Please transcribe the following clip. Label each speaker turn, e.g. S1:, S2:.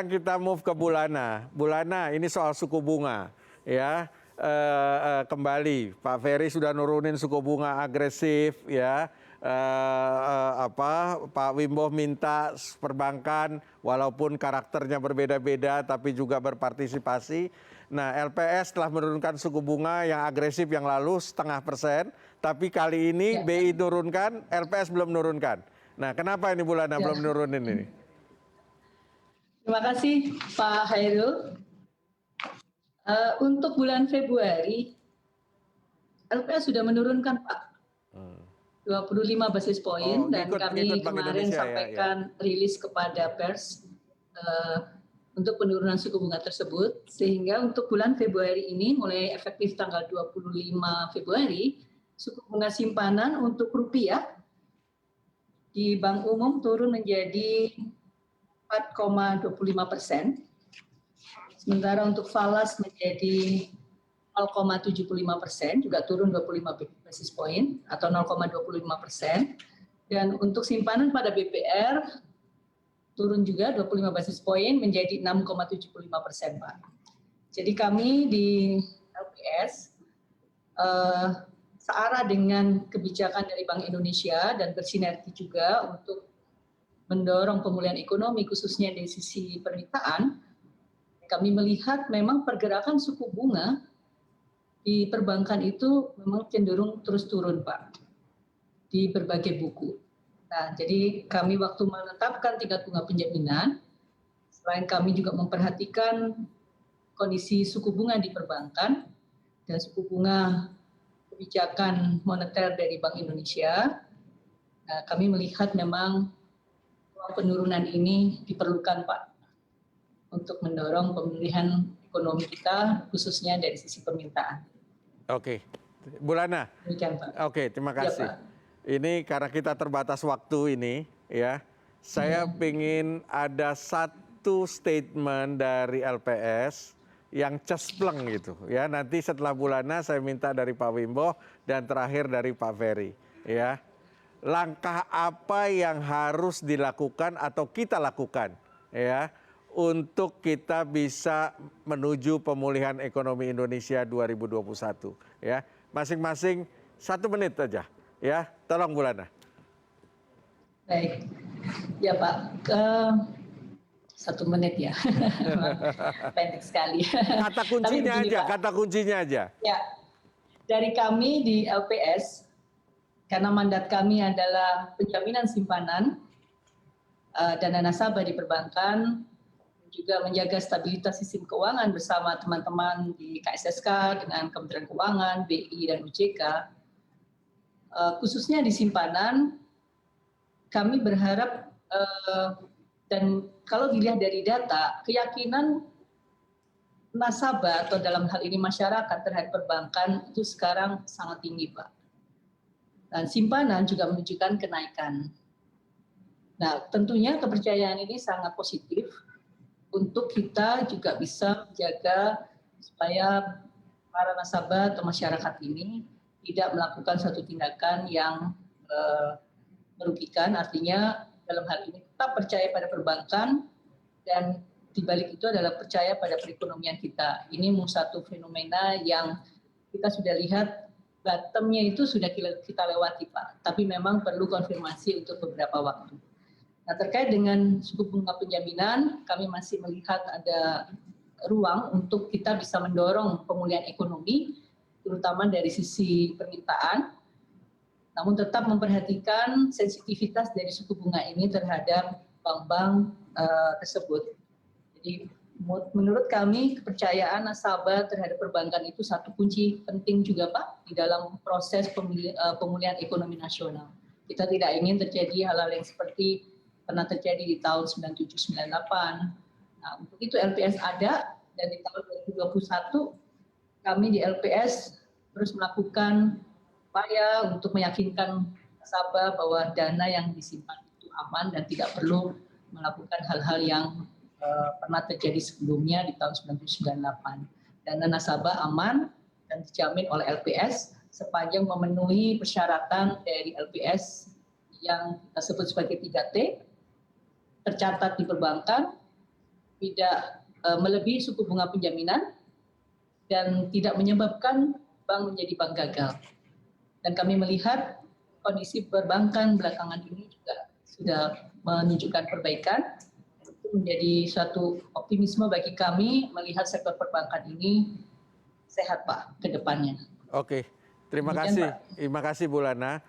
S1: Kita move ke Bulana. Bulana, ini soal suku bunga, ya. Kembali, Pak Ferry sudah nurunin suku bunga agresif, ya. Pak Wimbo minta perbankan, walaupun karakternya berbeda-beda, tapi juga berpartisipasi. Nah, LPS telah menurunkan suku bunga yang agresif yang lalu 0,5%, tapi kali ini BI turunkan, LPS belum menurunkan. Nah, kenapa ini Bulana belum nurunin ini?
S2: Terima kasih Pak Hairul. Untuk bulan Februari, LPS sudah menurunkan Pak 25 basis poin, dan kami kemarin sampaikan rilis kepada pers untuk penurunan suku bunga tersebut, sehingga untuk bulan Februari ini mulai efektif tanggal 25 Februari, suku bunga simpanan untuk rupiah di Bank Umum turun menjadi 4,25%, sementara untuk falas menjadi 0,75%, juga turun 25 basis point atau 0,25%, dan untuk simpanan pada BPR turun juga 25 basis point menjadi 6,75%, Pak. Jadi kami di LPS searah dengan kebijakan dari Bank Indonesia dan bersinergi juga untuk mendorong pemulihan ekonomi, khususnya dari sisi permintaan. Kami melihat memang pergerakan suku bunga di perbankan itu memang cenderung terus turun, Pak, di berbagai buku. Nah, jadi kami waktu menetapkan tingkat bunga penjaminan, selain kami juga memperhatikan kondisi suku bunga di perbankan dan suku bunga kebijakan moneter dari Bank Indonesia, nah, kami melihat memang penurunan ini diperlukan, Pak, untuk mendorong pemulihan ekonomi kita, khususnya dari sisi permintaan.
S1: Oke, Bulana.
S2: Demikian, Pak.
S1: Oke, terima kasih. Ya, ini karena kita terbatas waktu ini, ya. Saya ingin ada satu statement dari LPS yang cespleng gitu, ya. Nanti setelah Bulana saya minta dari Pak Wimbo dan terakhir dari Pak Ferry, ya. Langkah apa yang harus dilakukan atau kita lakukan, ya, untuk kita bisa menuju pemulihan ekonomi Indonesia 2021, ya. Masing-masing 1 menit aja, ya. Tolong Bulana.
S2: Baik, ya Pak. 1 menit ya, pendek sekali.
S1: Kata kuncinya aja, Pak. Kata kuncinya aja.
S2: Ya, dari kami di LPS, karena mandat kami adalah penjaminan simpanan dana nasabah di perbankan, juga menjaga stabilitas sistem keuangan bersama teman-teman di KSSK dengan Kementerian Keuangan, BI, dan OJK. Khususnya di simpanan, kami berharap, dan kalau dilihat dari data, keyakinan nasabah atau dalam hal ini masyarakat terhadap perbankan itu sekarang sangat tinggi, Pak. Dan simpanan juga menunjukkan kenaikan. Nah, tentunya kepercayaan ini sangat positif untuk kita juga bisa menjaga supaya para nasabah atau masyarakat ini tidak melakukan suatu tindakan yang merugikan. Artinya dalam hal ini tetap percaya pada perbankan, dan dibalik itu adalah percaya pada perekonomian kita. Ini satu fenomena yang kita sudah lihat bottomnya itu sudah kita lewati, Pak. Tapi memang perlu konfirmasi untuk beberapa waktu. Nah, terkait dengan suku bunga penjaminan, kami masih melihat ada ruang untuk kita bisa mendorong pemulihan ekonomi, terutama dari sisi permintaan, namun tetap memperhatikan sensitivitas dari suku bunga ini terhadap bank-bank tersebut. Jadi menurut kami kepercayaan nasabah terhadap perbankan itu satu kunci penting juga, Pak, di dalam proses pemulihan ekonomi nasional. Kita tidak ingin terjadi hal-hal yang seperti pernah terjadi di tahun 97-98. Nah, untuk itu LPS ada, dan di tahun 2021 kami di LPS terus melakukan upaya untuk meyakinkan nasabah bahwa dana yang disimpan itu aman dan tidak perlu melakukan hal-hal yang pernah terjadi sebelumnya di tahun 1998. Dana nasabah aman dan dijamin oleh LPS sepanjang memenuhi persyaratan dari LPS yang kita sebut sebagai 3T, tercatat di perbankan, tidak melebihi suku bunga penjaminan dan tidak menyebabkan bank menjadi bank gagal. Dan kami melihat kondisi perbankan belakangan ini juga sudah menunjukkan perbaikan. Itu menjadi suatu optimisme bagi kami melihat sektor perbankan ini sehat Pak ke depannya.
S1: Oke, terima kasih Bu Lana.